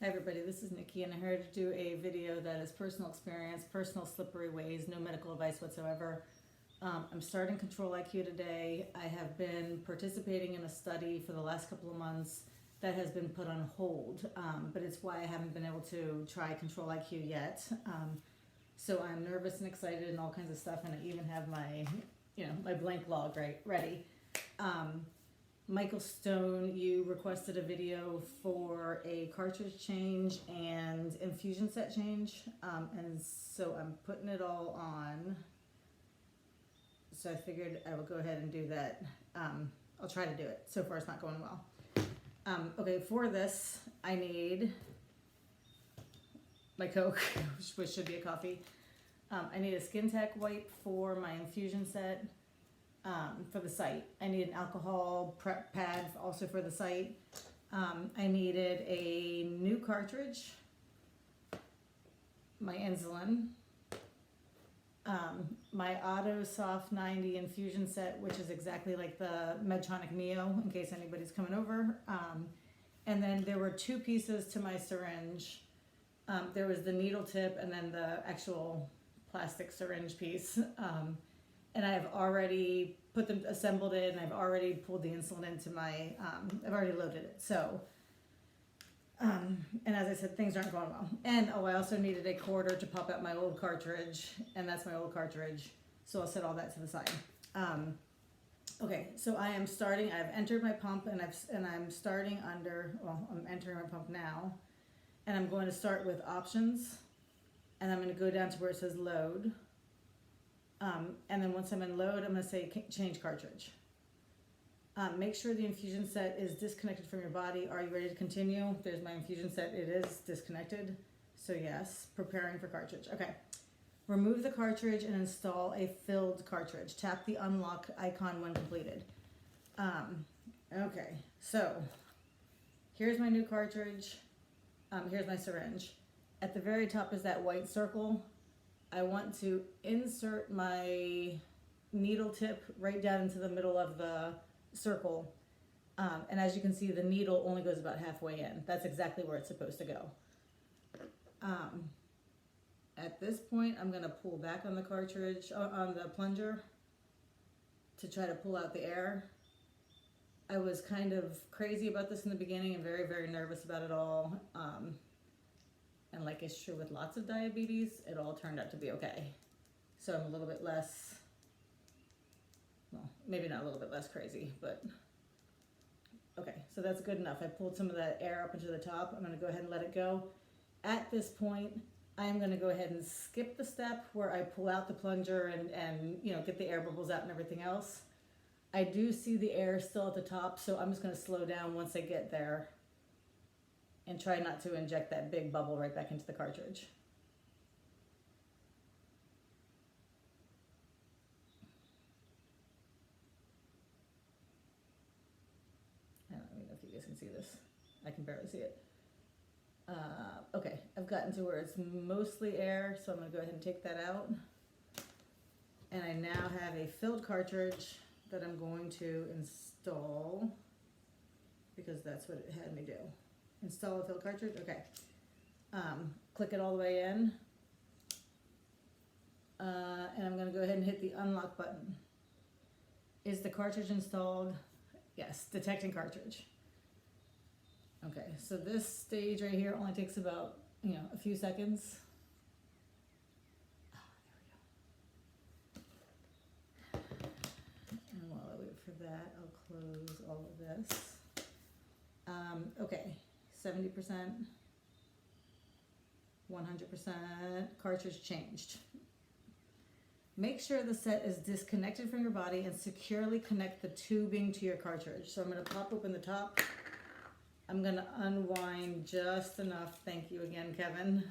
Hi everybody, this is Nikki and I'm here to do a video that is personal experience, personal slippery ways, no medical advice whatsoever. I'm starting Control IQ today. I have been participating in a study for the last couple of months that has been put on hold, but it's why I haven't been able to try Control IQ yet. So I'm nervous and excited and all kinds of stuff, and I even have my, my blank log ready. Michael Stone, you requested a video for a cartridge change and infusion set change, and so I'm putting it all on. So I figured I would go ahead and do that. I'll try to do it. So far it's not going well. Okay, for this I need my Coke, which should be a coffee. I need a Skin Tech wipe for my infusion set. For the site. I need an alcohol prep pad also for the site. I needed a new cartridge, my insulin, my Auto Soft 90 infusion set, which is exactly like the Medtronic Mio in case anybody's coming over. And then there were two pieces to my syringe. There was the needle tip and then the actual plastic syringe piece. And I've already put them, assembled it, and I've already pulled the insulin into my, I've already loaded it. So, and as I said, things aren't going well. And, I also needed a quarter to pop out my old cartridge, and that's my old cartridge. So I'll set all that to the side. Okay, so I am starting, I've entered my pump, and I'm starting under, I'm entering my pump now. And I'm going to start with options, and I'm going to go down to where it says load. And then once I'm in load, I'm going to say change cartridge. Make sure the infusion set is disconnected from your body. Are you ready to continue? There's my infusion set. It is disconnected. So yes, preparing for cartridge. Okay. Remove the cartridge and install a filled cartridge. Tap the unlock icon when completed. Okay, so here's my new cartridge. Here's my syringe. At the very top is that white circle. I want to insert my needle tip right down into the middle of the circle. And as you can see, the needle only goes about halfway in. That's exactly where it's supposed to go. At this point, I'm going to pull back on the cartridge, on the plunger, to try to pull out the air. I was kind of crazy about this in the beginning and very, very nervous about it all. And like it's true with lots of diabetes, it all turned out to be okay. So I'm a little bit less, well, maybe not a little bit less crazy, but okay, so that's good enough. I pulled some of that air up into the top. I'm gonna go ahead and let it go. At this point, I am gonna go ahead and skip the step where I pull out the plunger and get the air bubbles out and everything else. I do see the air still at the top, so I'm just gonna slow down once I get there and try not to inject that big bubble right back into the cartridge. I don't even know if you guys can see this. I can barely see it. Okay, I've gotten to where it's mostly air, so I'm gonna go ahead and take that out. And I now have a filled cartridge that I'm going to install because that's what it had me do. Install a filled cartridge, okay. Click it all the way in. And I'm gonna go ahead and hit the unlock button. Is the cartridge installed? Yes, detecting cartridge. Okay, so this stage right here only takes about, a few seconds. And while I wait for that, I'll close all of this. Okay. 70%, 100%, cartridge changed. Make sure the set is disconnected from your body and securely connect the tubing to your cartridge. So I'm going to pop open the top. I'm going to unwind just enough. Thank you again, Kevin.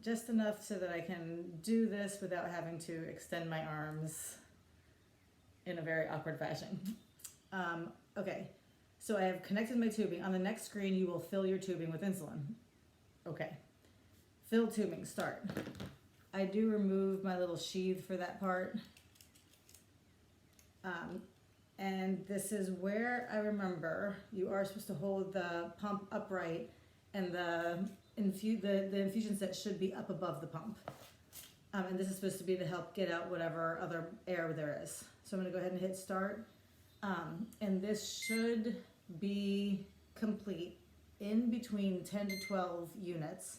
Just enough so that I can do this without having to extend my arms in a very awkward fashion. Okay. So I have connected my tubing. On the next screen, you will fill your tubing with insulin. Okay. Fill tubing, start. I do remove my little sheath for that part. And this is where I remember you are supposed to hold the pump upright, and the infusion set should be up above the pump. And this is supposed to be to help get out whatever other air there is. So I'm going to go ahead and hit start. And this should be complete in between 10 to 12 units.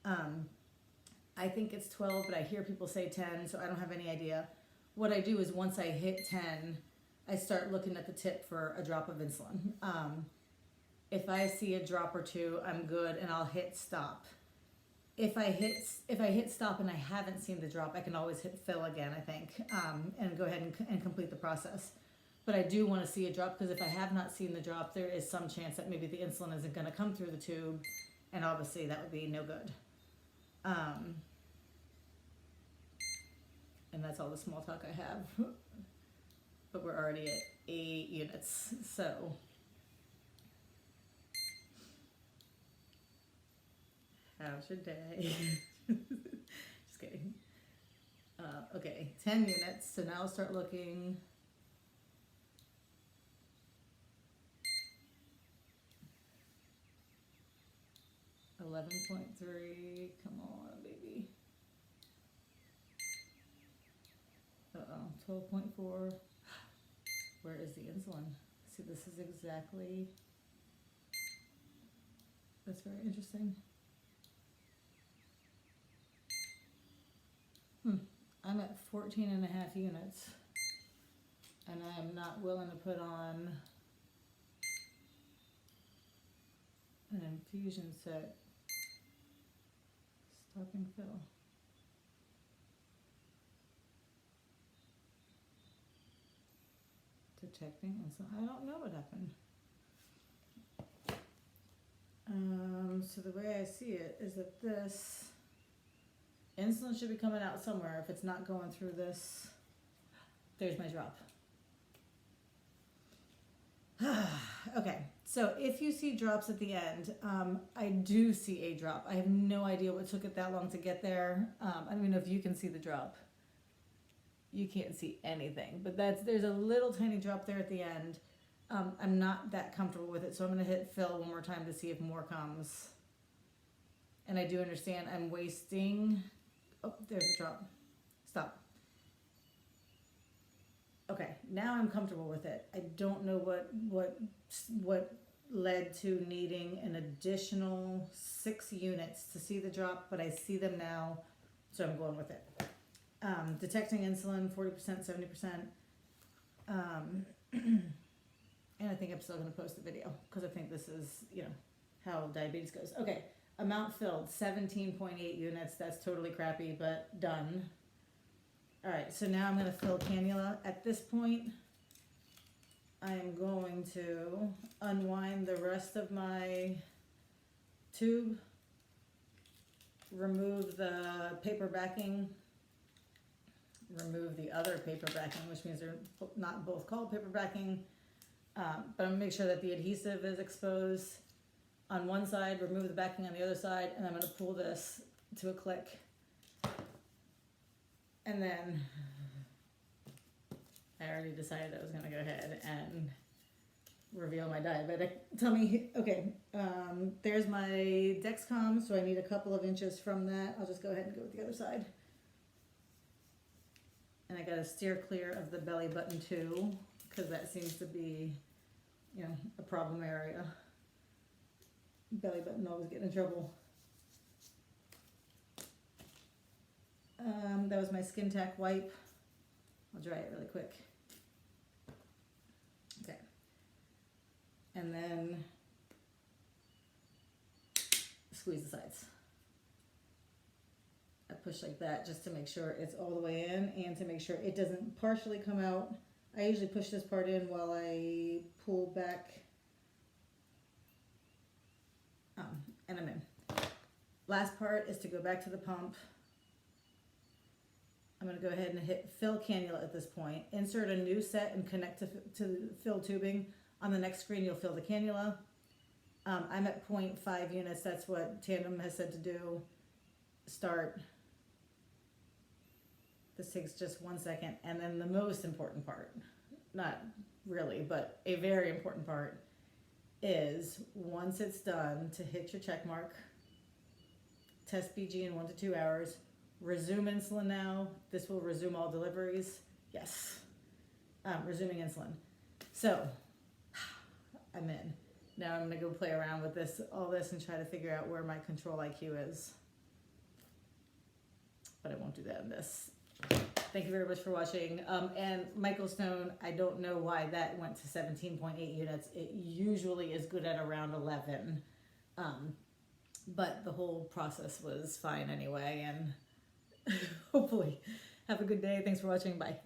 I think it's 12, but I hear people say 10, so I don't have any idea. What I do is once I hit 10, I start looking at the tip for a drop of insulin. If I see a drop or two, I'm good, and I'll hit stop. If I hit stop and I haven't seen the drop, I can always hit fill again, I think, and go ahead and complete the process. But I do want to see a drop, because if I have not seen the drop, there is some chance that maybe the insulin isn't going to come through the tube, and obviously that would be no good. And that's all the small talk I have. But we're already at 8 units, so. How's your day? Just kidding. Okay, 10 units, so now I'll start looking. $11.3, come on, baby. 12.4. Where is the insulin? See, this is exactly, that's very interesting. I'm at 14 and a half units, and I am not willing to put on an infusion set. Stop and fill. Detecting insulin. I don't know what happened. So the way I see it is that this insulin should be coming out somewhere. If it's not going through this, there's my drop. Okay, so if you see drops at the end, I do see a drop. I have no idea what took it that long to get there. I don't even know if you can see the drop. You can't see anything, but there's a little tiny drop there at the end. I'm not that comfortable with it, so I'm going to hit fill one more time to see if more comes. And I do understand I'm wasting. Oh, there's a drop. Stop. Okay, now I'm comfortable with it. I don't know what led to needing an additional 6 units to see the drop, but I see them now, so I'm going with it. Detecting insulin, 40%, 70%. And I think I'm still going to post the video, because I think this is, how diabetes goes. Okay, amount filled, 17.8 units. That's totally crappy, but done. All right, so now I'm going to fill cannula. At this point, I am going to unwind the rest of my tube, remove the paper backing, remove the other paper backing, which means they're not both called paper backing, but I'm going to make sure that the adhesive is exposed on one side, remove the backing on the other side, and I'm going to pull this to a click. And then I already decided I was going to go ahead and reveal my diabetic tummy. Okay, there's my Dexcom, so I need a couple of inches from that. I'll just go ahead and go with the other side. And I got to steer clear of the belly button too, because that seems to be, a problem area. Belly button always getting in trouble. That was my Skin Tack wipe. I'll dry it really quick. Okay. And then squeeze the sides. I push like that just to make sure it's all the way in, and to make sure it doesn't partially come out. I usually push this part in while I pull back. And I'm in. Last part is to go back to the pump. I'm going to go ahead and hit fill cannula at this point. Insert a new set and connect to the fill tubing. On the next screen, you'll fill the cannula. I'm at 0.5 units. That's what Tandem has said to do. Start. This takes just 1 second. And then the most important part, not really, but a very important part is once it's done to hit your check mark, test BG in 1 to 2 hours, resume insulin now. This will resume all deliveries. Yes. Resuming insulin. So I'm in. Now I'm gonna go play around with all this and try to figure out where my control IQ is. But I won't do that in this. Thank you very much for watching. And Michael Stone, I don't know why that went to 17.8 units. It usually is good at around 11. But the whole process was fine anyway. And hopefully have a good day. Thanks for watching. Bye.